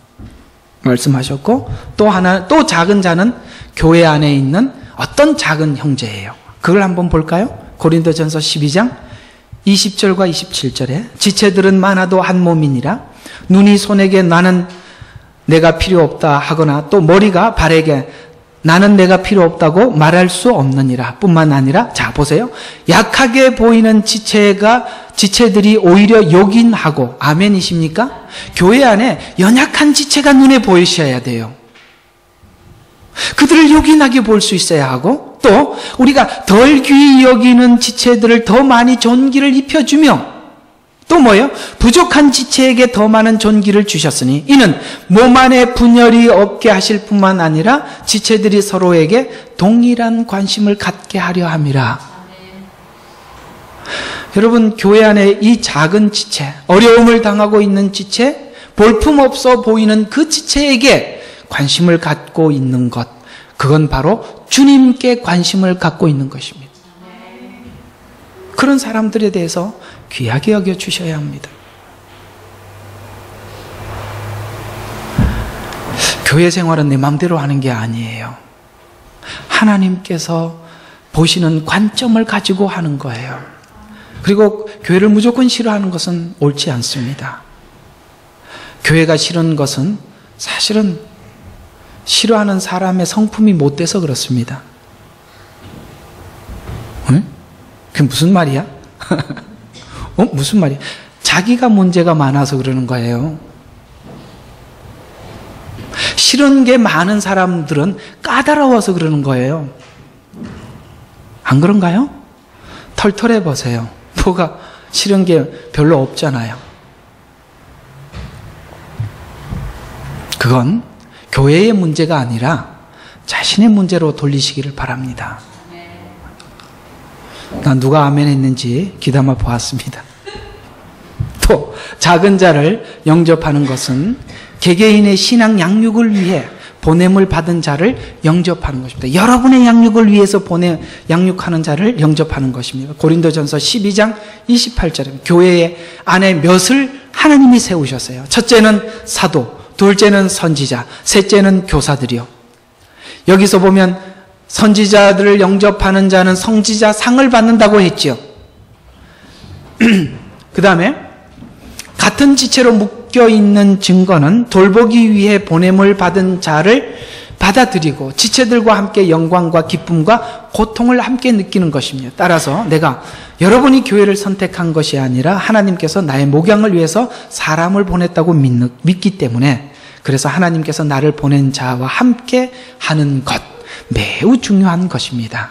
말씀하셨고, 또 작은 자는 교회 안에 있는 어떤 작은 형제예요. 그걸 한번 볼까요? 고린도전서 12장 20절과 27절에 지체들은 많아도 한 몸이니라. 눈이 손에게 나는 내가 필요 없다 하거나 또 머리가 발에게 나는 내가 필요 없다고 말할 수 없느니라. 뿐만 아니라 자 보세요. 약하게 보이는 지체들이 오히려 요긴하고 아멘이십니까? 교회 안에 연약한 지체가 눈에 보이셔야 돼요. 그들을 요긴하게 볼 수 있어야 하고 또 우리가 덜 귀히 여기는 지체들을 더 많이 존귀를 입혀주며 또 뭐예요? 부족한 지체에게 더 많은 존귀를 주셨으니 이는 몸 안에 분열이 없게 하실 뿐만 아니라 지체들이 서로에게 동일한 관심을 갖게 하려 함이라. 여러분, 교회 안에 이 작은 지체, 어려움을 당하고 있는 지체, 볼품없어 보이는 그 지체에게 관심을 갖고 있는 것, 그건 바로 주님께 관심을 갖고 있는 것입니다. 그런 사람들에 대해서 귀하게 여겨주셔야 합니다. 교회 생활은 내 마음대로 하는 게 아니에요. 하나님께서 보시는 관점을 가지고 하는 거예요. 그리고 교회를 무조건 싫어하는 것은 옳지 않습니다. 교회가 싫은 것은 사실은 싫어하는 사람의 성품이 못 돼서 그렇습니다. 응? 그게 무슨 말이야? 무슨 말이야? 자기가 문제가 많아서 그러는 거예요. 싫은 게 많은 사람들은 까다로워서 그러는 거예요. 안 그런가요? 털털해 보세요. 뭐가 싫은 게 별로 없잖아요. 그건 교회의 문제가 아니라 자신의 문제로 돌리시기를 바랍니다. 난 누가 아멘 했는지 귀담아 보았습니다. 또 작은 자를 영접하는 것은 개개인의 신앙 양육을 위해 보냄을 받은 자를 영접하는 것입니다. 여러분의 양육을 위해서 양육하는 자를 영접하는 것입니다. 고린도전서 12장 28절에 교회 안에 몇을 하나님이 세우셨어요. 첫째는 사도, 둘째는 선지자, 셋째는 교사들이요. 여기서 보면 선지자들을 영접하는 자는 성지자 상을 받는다고 했지요. 그 다음에 같은 지체로 묶여있는 증거는 돌보기 위해 보냄을 받은 자를 받아들이고 지체들과 함께 영광과 기쁨과 고통을 함께 느끼는 것입니다. 따라서 내가 여러분이 교회를 선택한 것이 아니라 하나님께서 나의 목양을 위해서 사람을 보냈다고 믿기 때문에 그래서 하나님께서 나를 보낸 자와 함께 하는 것 매우 중요한 것입니다.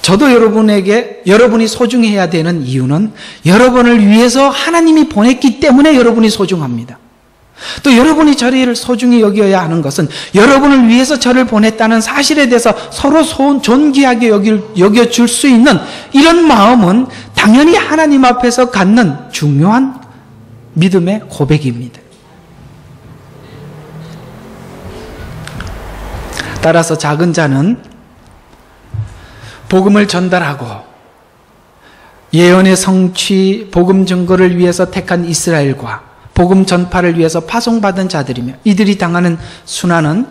저도 여러분이 소중해야 되는 이유는 여러분을 위해서 하나님이 보냈기 때문에 여러분이 소중합니다. 또 여러분이 저를 소중히 여겨야 하는 것은 여러분을 위해서 저를 보냈다는 사실에 대해서 서로 존귀하게 여겨줄 수 있는 이런 마음은 당연히 하나님 앞에서 갖는 중요한 믿음의 고백입니다. 따라서 작은 자는 복음을 전달하고 예언의 성취, 복음 증거를 위해서 택한 이스라엘과 복음 전파를 위해서 파송받은 자들이며 이들이 당하는 순환은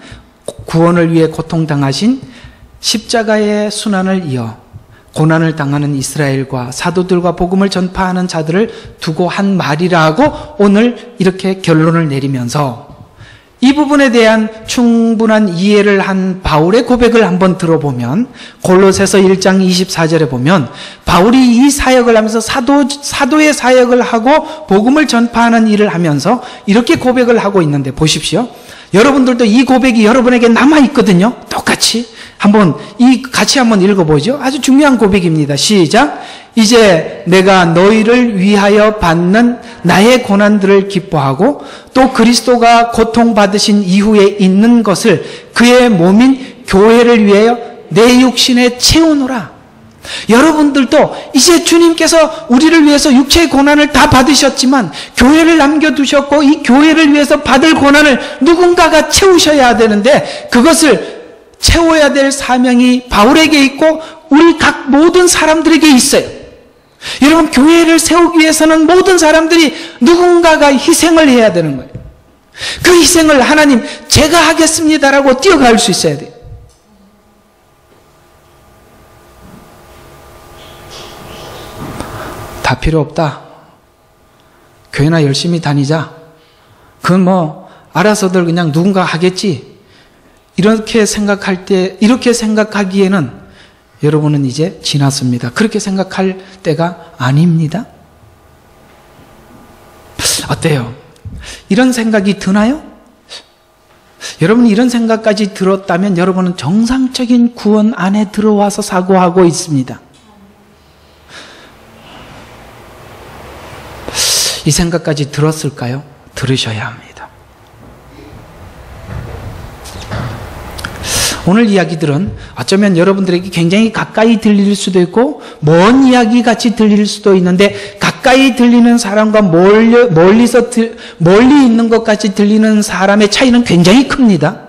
구원을 위해 고통당하신 십자가의 순환을 이어 고난을 당하는 이스라엘과 사도들과 복음을 전파하는 자들을 두고 한 말이라고 오늘 이렇게 결론을 내리면서 이 부분에 대한 충분한 이해를 한 바울의 고백을 한번 들어보면 골로새서 1장 24절에 보면 바울이 이 사역을 하면서 사도의 사역을 하고 복음을 전파하는 일을 하면서 이렇게 고백을 하고 있는데 보십시오. 여러분들도 이 고백이 여러분에게 남아있거든요. 똑같이 같이 한번 읽어보죠. 아주 중요한 고백입니다. 시작. 이제 내가 너희를 위하여 받는 나의 고난들을 기뻐하고 또 그리스도가 고통받으신 이후에 있는 것을 그의 몸인 교회를 위하여 내 육신에 채우노라. 여러분들도 이제 주님께서 우리를 위해서 육체의 고난을 다 받으셨지만 교회를 남겨두셨고 이 교회를 위해서 받을 고난을 누군가가 채우셔야 되는데 그것을 채워야 될 사명이 바울에게 있고 우리 각 모든 사람들에게 있어요. 여러분, 교회를 세우기 위해서는 모든 사람들이 누군가가 희생을 해야 되는 거예요. 그 희생을 하나님 제가 하겠습니다라고 뛰어갈 수 있어야 돼요. 다 필요 없다. 교회나 열심히 다니자. 그건 뭐 알아서들 그냥 누군가 하겠지. 이렇게 생각하기에는 여러분은 이제 지났습니다. 그렇게 생각할 때가 아닙니다. 어때요? 이런 생각이 드나요? 여러분이 이런 생각까지 들었다면 여러분은 정상적인 구원 안에 들어와서 사고하고 있습니다. 이 생각까지 들었을까요? 들으셔야 합니다. 오늘 이야기들은 어쩌면 여러분들에게 굉장히 가까이 들릴 수도 있고 먼 이야기 같이 들릴 수도 있는데, 가까이 들리는 사람과 멀리 있는 것 같이 들리는 사람의 차이는 굉장히 큽니다.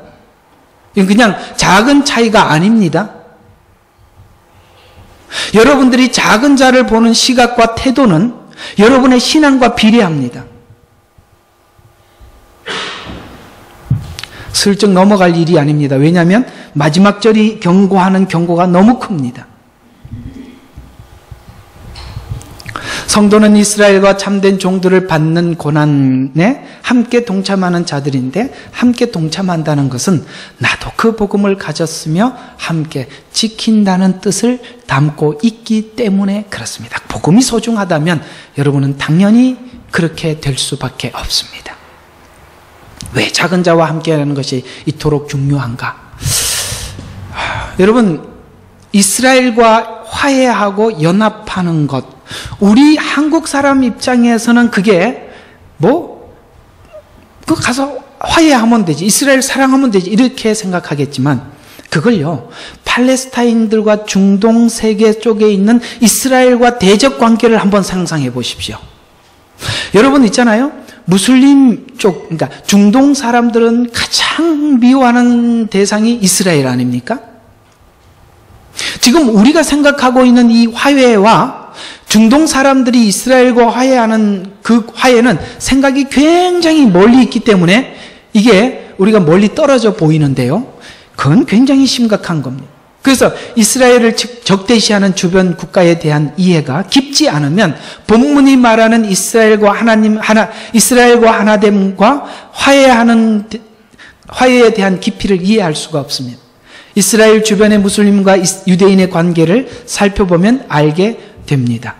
이건 그냥 작은 차이가 아닙니다. 여러분들이 작은 자를 보는 시각과 태도는 여러분의 신앙과 비례합니다. 슬쩍 넘어갈 일이 아닙니다. 왜냐하면 마지막 절이 경고하는 경고가 너무 큽니다. 성도는 이스라엘과 참된 종들을 받는 고난에 함께 동참하는 자들인데, 함께 동참한다는 것은 나도 그 복음을 가졌으며 함께 지킨다는 뜻을 담고 있기 때문에 그렇습니다. 복음이 소중하다면 여러분은 당연히 그렇게 될 수밖에 없습니다. 왜 작은 자와 함께하는 것이 이토록 중요한가? 여러분, 이스라엘과 화해하고 연합하는 것, 우리 한국 사람 입장에서는 그게 그 가서 화해하면 되지, 이스라엘 사랑하면 되지, 이렇게 생각하겠지만, 그걸요, 팔레스타인들과 중동 세계 쪽에 있는 이스라엘과 대적 관계를 한번 상상해 보십시오. 여러분 있잖아요, 무슬림 쪽, 그러니까 중동 사람들은 가장 미워하는 대상이 이스라엘 아닙니까? 지금 우리가 생각하고 있는 이 화해와 중동 사람들이 이스라엘과 화해하는 그 화해는 생각이 굉장히 멀리 있기 때문에 이게 우리가 멀리 떨어져 보이는데요, 그건 굉장히 심각한 겁니다. 그래서 이스라엘을 적대시하는 주변 국가에 대한 이해가 깊지 않으면 본문이 말하는 이스라엘과 하나됨과 화해에 대한 깊이를 이해할 수가 없습니다. 이스라엘 주변의 무슬림과 유대인의 관계를 살펴보면 알게 됩니다.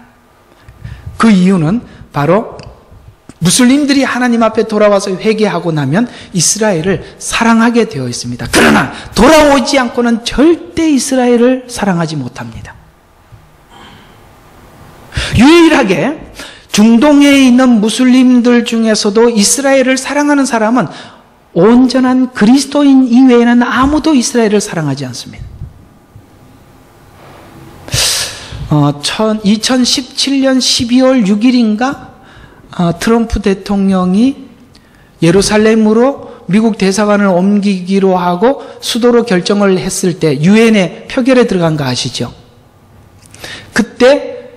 그 이유는 바로 무슬림들이 하나님 앞에 돌아와서 회개하고 나면 이스라엘을 사랑하게 되어 있습니다. 그러나 돌아오지 않고는 절대 이스라엘을 사랑하지 못합니다. 유일하게 중동에 있는 무슬림들 중에서도 이스라엘을 사랑하는 사람은 온전한 그리스도인 이외에는 아무도 이스라엘을 사랑하지 않습니다. 2017년 12월 6일인가 트럼프 대통령이 예루살렘으로 미국 대사관을 옮기기로 하고 수도로 결정을 했을 때 유엔에 표결에 들어간 거 아시죠? 그때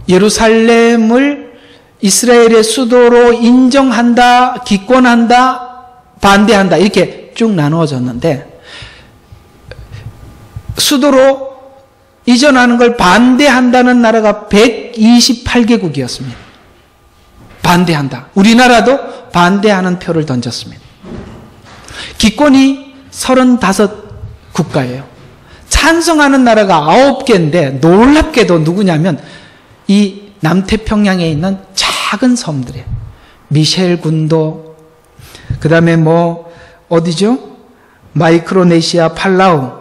예루살렘을 이스라엘의 수도로 인정한다, 기권한다, 반대한다, 이렇게 쭉 나누어졌는데, 수도로 이전하는 걸 반대한다는 나라가 128개국이었습니다. 반대한다. 우리나라도 반대하는 표를 던졌습니다. 기권이 35국가예요. 찬성하는 나라가 9개인데 놀랍게도 누구냐면 이 남태평양에 있는 작은 섬들이에요. 미셸 군도, 그 다음에 어디죠? 마이크로네시아, 팔라우,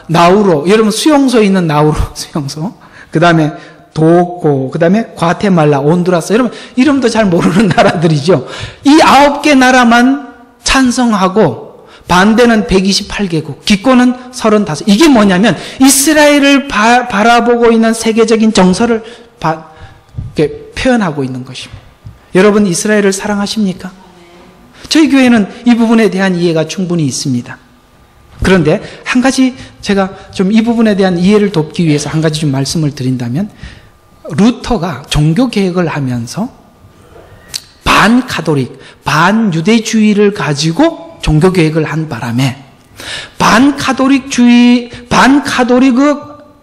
나우로, 여러분 수용소 있는 나우로 수용소, 그 다음에 도고, 그 다음에 과테말라, 온두라스, 여러분 이름도 잘 모르는 나라들이죠. 이 9개 나라만 찬성하고 반대는 128개국, 기권은 35. 이게 뭐냐면 이스라엘을 바라보고 있는 세계적인 정서를 표현하고 있는 것입니다. 여러분 이스라엘을 사랑하십니까? 저희 교회는 이 부분에 대한 이해가 충분히 있습니다. 그런데 한 가지 제가 좀 이 부분에 대한 이해를 돕기 위해서 한 가지 좀 말씀을 드린다면, 루터가 종교개혁을 하면서 반카톨릭, 반유대주의를 가지고 종교개혁을 한 바람에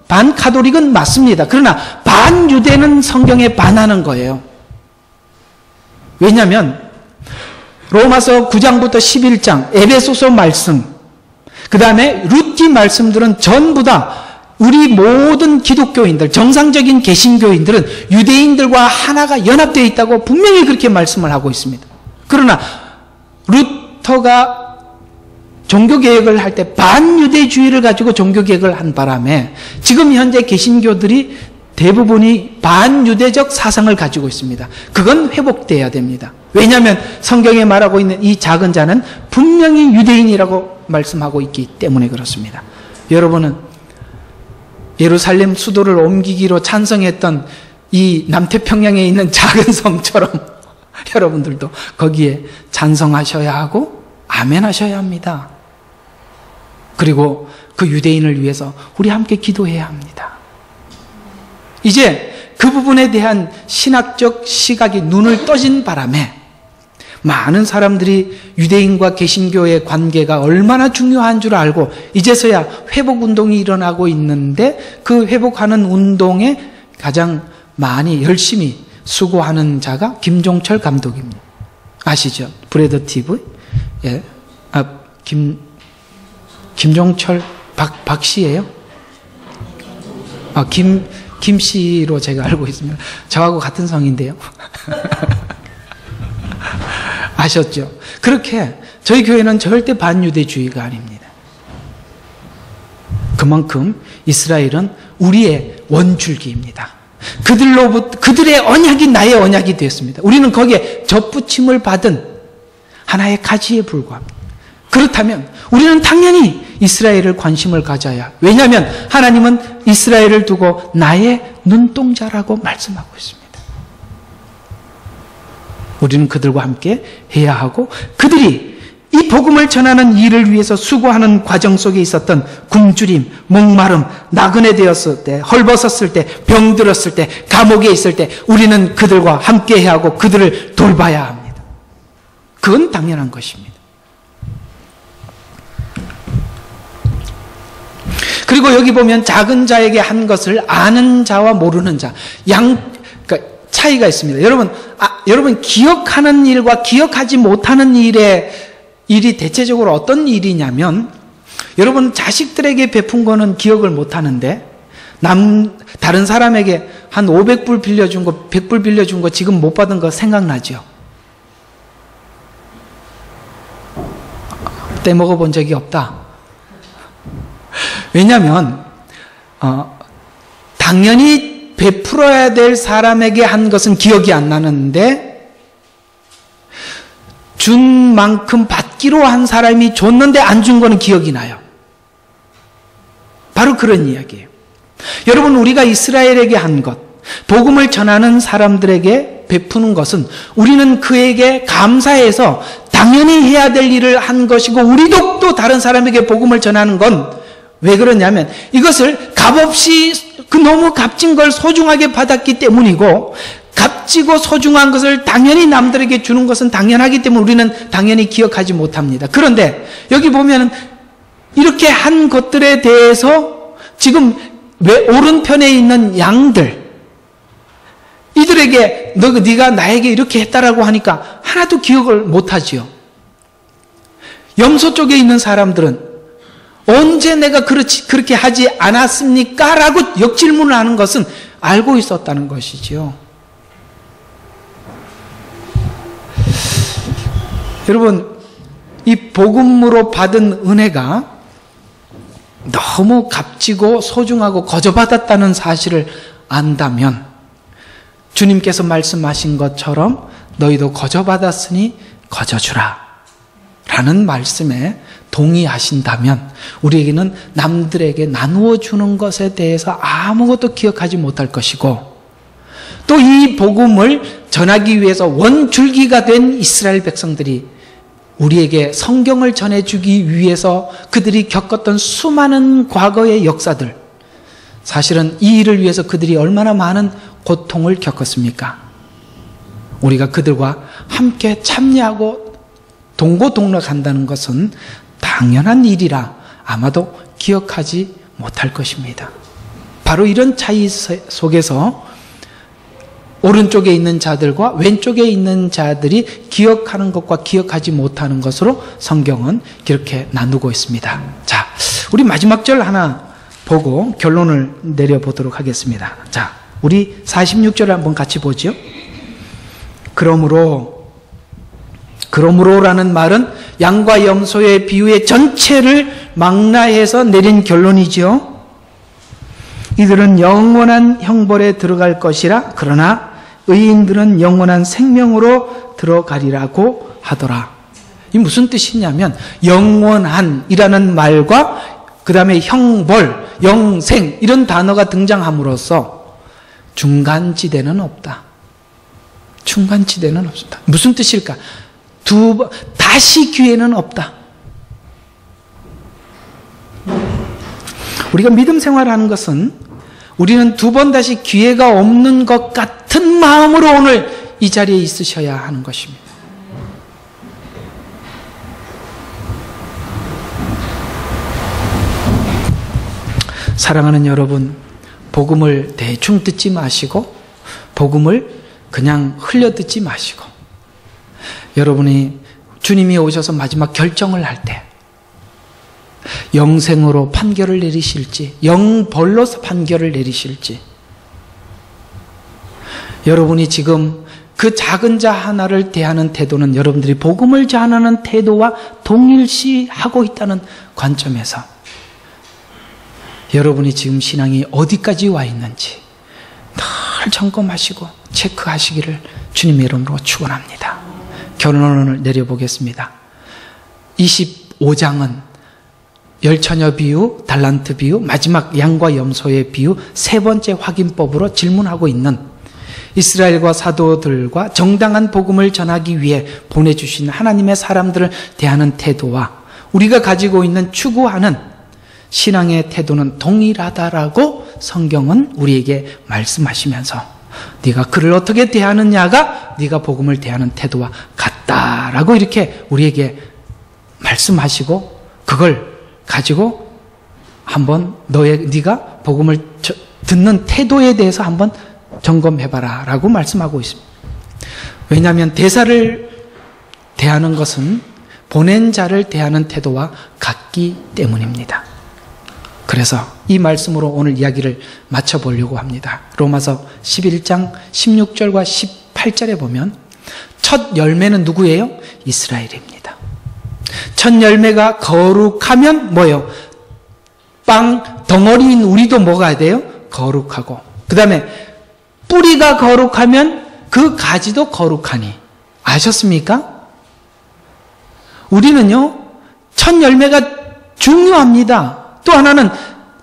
반카톨릭은 맞습니다. 그러나 반유대는 성경에 반하는 거예요. 왜냐하면 로마서 9장부터 11장, 에베소서 말씀, 그 다음에 루티 말씀들은 전부 다 우리 모든 기독교인들, 정상적인 개신교인들은 유대인들과 하나가 연합되어 있다고 분명히 그렇게 말씀을 하고 있습니다. 그러나 루터가 종교개혁을 할 때 반유대주의를 가지고 종교개혁을 한 바람에 지금 현재 개신교들이 대부분이 반유대적 사상을 가지고 있습니다. 그건 회복돼야 됩니다. 왜냐하면 성경에 말하고 있는 이 작은 자는 분명히 유대인이라고 말씀하고 있기 때문에 그렇습니다. 여러분은 예루살렘 수도를 옮기기로 찬성했던 이 남태평양에 있는 작은 성처럼 여러분들도 거기에 찬성하셔야 하고 아멘 하셔야 합니다. 그리고 그 유대인을 위해서 우리 함께 기도해야 합니다. 이제 그 부분에 대한 신학적 시각이 눈을 떠진 바람에 많은 사람들이 유대인과 개신교의 관계가 얼마나 중요한 줄 알고 이제서야 회복운동이 일어나고 있는데 그 회복하는 운동에 가장 많이 열심히 수고하는 자가 김종철 감독입니다. 아시죠? 브래더 TV? 예. 김종철 박 씨예요? 김 씨로 제가 알고 있습니다. 저하고 같은 성인데요. 아셨죠? 그렇게 저희 교회는 절대 반유대주의가 아닙니다. 그만큼 이스라엘은 우리의 원줄기입니다. 그들의 언약이 나의 언약이 되었습니다. 우리는 거기에 접붙임을 받은 하나의 가지에 불과합니다. 그렇다면 우리는 당연히 이스라엘을 관심을 가져야. 왜냐하면 하나님은 이스라엘을 두고 나의 눈동자라고 말씀하고 있습니다. 우리는 그들과 함께 해야 하고 그들이 이 복음을 전하는 일을 위해서 수고하는 과정 속에 있었던 굶주림, 목마름, 나그네 되었을 때, 헐벗었을 때, 병들었을 때, 감옥에 있을 때 우리는 그들과 함께 해야 하고 그들을 돌봐야 합니다. 그건 당연한 것입니다. 그리고 여기 보면 작은 자에게 한 것을 아는 자와 모르는 자, 그러니까 차이가 있습니다. 여러분 기억하는 일과 기억하지 못하는 일이 대체적으로 어떤 일이냐면, 여러분 자식들에게 베푼 거는 기억을 못하는데 다른 사람에게 한 500불 빌려준 거, 100불 빌려준 거 지금 못 받은 거 생각나죠? 떼먹어 본 적이 없다. 왜냐하면 당연히 베풀어야 될 사람에게 한 것은 기억이 안 나는데 준 만큼 받기로 한 사람이 줬는데 안 준 거는 기억이 나요. 바로 그런 이야기예요. 여러분, 우리가 이스라엘에게 한 것, 복음을 전하는 사람들에게 베푸는 것은 우리는 그에게 감사해서 당연히 해야 될 일을 한 것이고, 우리도 또 다른 사람에게 복음을 전하는 건 왜 그러냐면 이것을 값없이 너무 값진 걸 소중하게 받았기 때문이고, 값지고 소중한 것을 당연히 남들에게 주는 것은 당연하기 때문에 우리는 당연히 기억하지 못합니다. 그런데 여기 보면 이렇게 한 것들에 대해서 지금 오른편에 있는 양들, 이들에게 네가 나에게 이렇게 했다라고 하니까 하나도 기억을 못하지요. 염소 쪽에 있는 사람들은 언제 내가 그렇게 하지 않았습니까? 라고 역질문을 하는 것은 알고 있었다는 것이지요. 여러분, 이 복음으로 받은 은혜가 너무 값지고 소중하고 거저받았다는 사실을 안다면 주님께서 말씀하신 것처럼 너희도 거저받았으니 거저주라 라는 말씀에 동의하신다면 우리에게는 남들에게 나누어 주는 것에 대해서 아무것도 기억하지 못할 것이고, 또 이 복음을 전하기 위해서 원줄기가 된 이스라엘 백성들이 우리에게 성경을 전해주기 위해서 그들이 겪었던 수많은 과거의 역사들, 사실은 이 일을 위해서 그들이 얼마나 많은 고통을 겪었습니까? 우리가 그들과 함께 참여하고 동고동락한다는 것은 당연한 일이라 아마도 기억하지 못할 것입니다. 바로 이런 차이 속에서 오른쪽에 있는 자들과 왼쪽에 있는 자들이 기억하는 것과 기억하지 못하는 것으로 성경은 그렇게 나누고 있습니다. 자, 우리 마지막 절 하나 보고 결론을 내려보도록 하겠습니다. 자, 우리 46절을 한번 같이 보죠. 그러므로라는 말은 양과 염소의 비유의 전체를 망라해서 내린 결론이죠. 이들은 영원한 형벌에 들어갈 것이라. 그러나 의인들은 영원한 생명으로 들어가리라고 하더라. 이 무슨 뜻이냐면 영원한이라는 말과 그 다음에 형벌, 영생 이런 단어가 등장함으로써 중간지대는 없다. 중간지대는 없다. 무슨 뜻일까? 다시 기회는 없다. 우리가 믿음 생활하는 것은 우리는 두 번 다시 기회가 없는 것 같은 마음으로 오늘 이 자리에 있으셔야 하는 것입니다. 사랑하는 여러분, 복음을 대충 듣지 마시고 복음을 그냥 흘려 듣지 마시고 여러분이 주님이 오셔서 마지막 결정을 할 때 영생으로 판결을 내리실지 영벌로서 판결을 내리실지 여러분이 지금 그 작은 자 하나를 대하는 태도는 여러분들이 복음을 전하는 태도와 동일시하고 있다는 관점에서 여러분이 지금 신앙이 어디까지 와 있는지 늘 점검하시고 체크하시기를 주님의 이름으로 축원합니다. 결론을 내려보겠습니다. 25장은 열처녀 비유, 달란트 비유, 마지막 양과 염소의 비유 세 번째 확인법으로 질문하고 있는 이스라엘과 사도들과 정당한 복음을 전하기 위해 보내주신 하나님의 사람들을 대하는 태도와 우리가 가지고 있는 추구하는 신앙의 태도는 동일하다라고 성경은 우리에게 말씀하시면서 네가 그를 어떻게 대하느냐가 네가 복음을 대하는 태도와 같다라고 이렇게 우리에게 말씀하시고 그걸 가지고 한번 네가 복음을 듣는 태도에 대해서 한번 점검해봐라 라고 말씀하고 있습니다. 왜냐하면 대사를 대하는 것은 보낸 자를 대하는 태도와 같기 때문입니다. 그래서 이 말씀으로 오늘 이야기를 마쳐보려고 합니다. 로마서 11장 16절과 18절에 보면 첫 열매는 누구예요? 이스라엘입니다. 첫 열매가 거룩하면 뭐예요? 빵 덩어리인 우리도 뭐가 돼요? 거룩하고 그 다음에 뿌리가 거룩하면 그 가지도 거룩하니 아셨습니까? 우리는요 첫 열매가 중요합니다. 또 하나는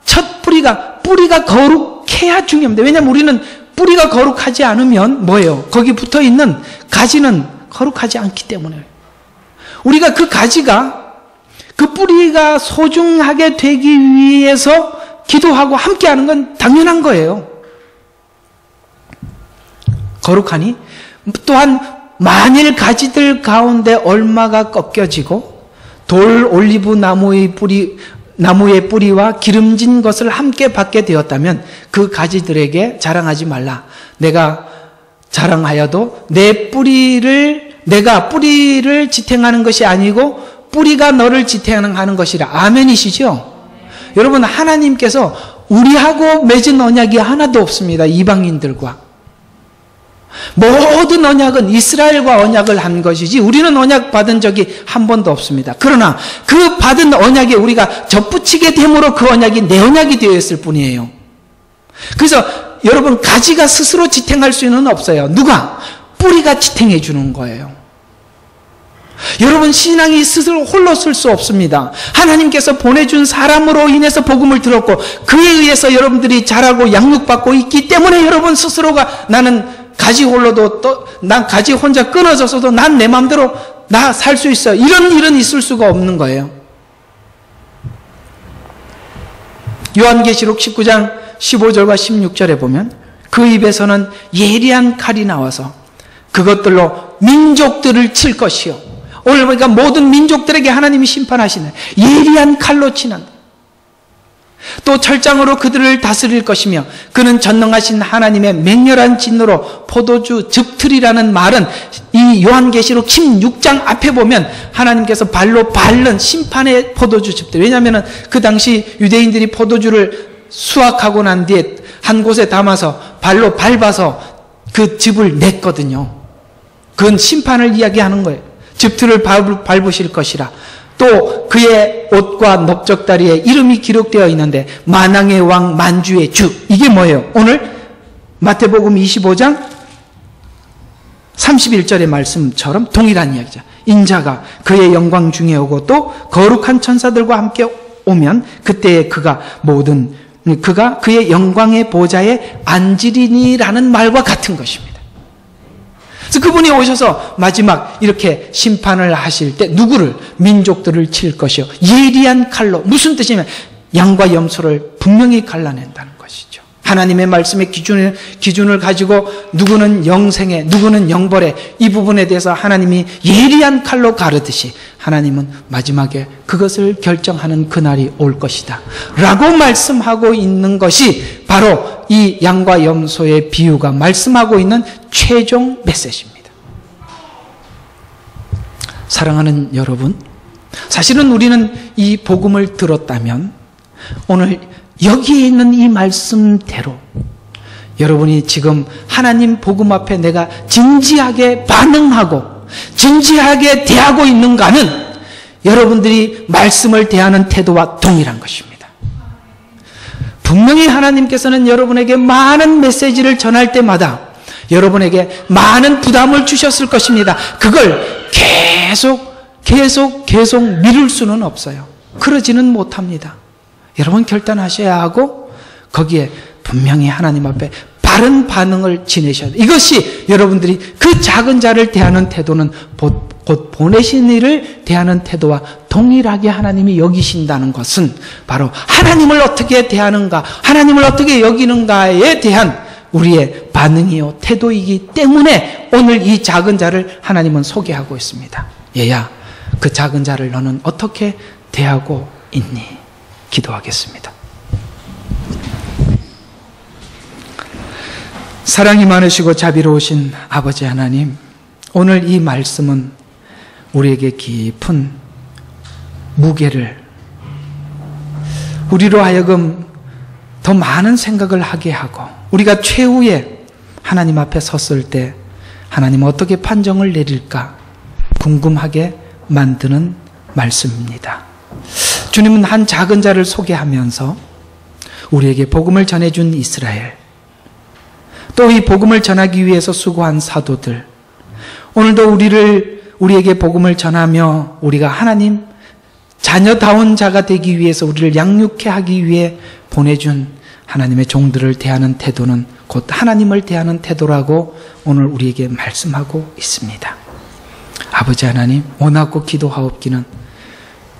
첫 뿌리가 거룩해야 중요합니다. 왜냐하면 우리는 뿌리가 거룩하지 않으면 뭐예요? 거기 붙어있는 가지는 거룩하지 않기 때문에 우리가 그 가지가 그 뿌리가 소중하게 되기 위해서 기도하고 함께하는 건 당연한 거예요. 거룩하니 또한 만일 가지들 가운데 얼마가 꺾여지고 돌 올리브 나무의 뿌리와 기름진 것을 함께 받게 되었다면 그 가지들에게 자랑하지 말라. 내가 자랑하여도 내가 뿌리를 지탱하는 것이 아니고 뿌리가 너를 지탱하는 것이라. 아멘이시죠? 여러분 하나님께서 우리하고 맺은 언약이 하나도 없습니다. 이방인들과. 모든 언약은 이스라엘과 언약을 한 것이지 우리는 언약 받은 적이 한 번도 없습니다. 그러나 그 받은 언약에 우리가 접붙이게 됨으로 그 언약이 내 언약이 되어 있을 뿐이에요. 그래서 여러분 가지가 스스로 지탱할 수는 없어요. 누가? 뿌리가 지탱해 주는 거예요. 여러분 신앙이 스스로 홀로 쓸 수 없습니다. 하나님께서 보내준 사람으로 인해서 복음을 들었고 그에 의해서 여러분들이 자라고 양육받고 있기 때문에 여러분 스스로가 나는 가지 홀로도 난 가지 혼자 끊어져서도 난 내 마음대로 나 살 수 있어. 이런 일은 있을 수가 없는 거예요. 요한계시록 19장 15절과 16절에 보면 그 입에서는 예리한 칼이 나와서 그것들로 민족들을 칠 것이요. 오늘 보니까 모든 민족들에게 하나님이 심판하시는 예리한 칼로 치는, 또 철장으로 그들을 다스릴 것이며 그는 전능하신 하나님의 맹렬한 진노로 포도주 즙틀이라는 말은 이 요한계시록 16장 앞에 보면 하나님께서 발로 밟는 심판의 포도주 즙틀. 왜냐하면 그 당시 유대인들이 포도주를 수확하고 난 뒤에 한 곳에 담아서 발로 밟아서 그 즙을 냈거든요. 그건 심판을 이야기하는 거예요. 즙틀을 밟으실 것이라. 또 그의 옷과 넓적다리에 이름이 기록되어 있는데 만왕의 왕 만주의 주. 이게 뭐예요? 오늘 마태복음 25장 31절의 말씀처럼 동일한 이야기죠. 인자가 그의 영광 중에 오고 또 거룩한 천사들과 함께 오면 그때에 그가 그의 영광의 보좌에 앉으리니라는 말과 같은 것입니다. 그래서 그분이 오셔서 마지막 이렇게 심판을 하실 때 누구를? 민족들을 칠 것이요. 예리한 칼로. 무슨 뜻이냐면 양과 염소를 분명히 갈라낸다는 것이죠. 하나님의 말씀의 기준을 가지고 누구는 영생에, 누구는 영벌에, 이 부분에 대해서 하나님이 예리한 칼로 가르듯이 하나님은 마지막에 그것을 결정하는 그날이 올 것이다 라고 말씀하고 있는 것이 바로 이 양과 염소의 비유가 말씀하고 있는 최종 메시지입니다. 사랑하는 여러분, 사실은 우리는 이 복음을 들었다면 오늘 여기에 있는 이 말씀대로 여러분이 지금 하나님 복음 앞에 내가 진지하게 반응하고 진지하게 대하고 있는가는 여러분들이 말씀을 대하는 태도와 동일한 것입니다. 분명히 하나님께서는 여러분에게 많은 메시지를 전할 때마다 여러분에게 많은 부담을 주셨을 것입니다. 그걸 계속 미룰 수는 없어요. 그러지는 못합니다. 여러분 결단하셔야 하고 거기에 분명히 하나님 앞에 바른 반응을 지내셔야 돼요. 이것이 여러분들이 그 작은 자를 대하는 태도는 곧 보내신 이를 대하는 태도와 동일하게 하나님이 여기신다는 것은 바로 하나님을 어떻게 대하는가, 하나님을 어떻게 여기는가에 대한 우리의 반응이요 태도이기 때문에 오늘 이 작은 자를 하나님은 소개하고 있습니다. 얘야, 그 작은 자를 너는 어떻게 대하고 있니? 기도하겠습니다. 사랑이 많으시고 자비로우신 아버지 하나님, 오늘 이 말씀은 우리에게 깊은 무게를, 우리로 하여금 더 많은 생각을 하게 하고 우리가 최후에 하나님 앞에 섰을 때 하나님 어떻게 판정을 내릴까 궁금하게 만드는 말씀입니다. 주님은 한 작은 자를 소개하면서 우리에게 복음을 전해준 이스라엘, 또 이 복음을 전하기 위해서 수고한 사도들, 오늘도 우리에게 복음을 전하며 우리가 하나님 자녀다운 자가 되기 위해서 우리를 양육해 하기 위해 보내준 하나님의 종들을 대하는 태도는 곧 하나님을 대하는 태도라고 오늘 우리에게 말씀하고 있습니다. 아버지 하나님, 원하고 기도하옵기는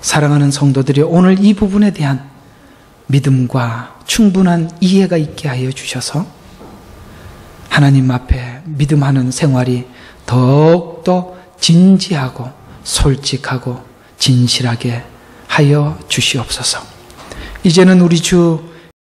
사랑하는 성도들이 오늘 이 부분에 대한 믿음과 충분한 이해가 있게 하여 주셔서 하나님 앞에 믿음하는 생활이 더욱더 진지하고 솔직하고 진실하게 하여 주시옵소서. 이제는 우리 주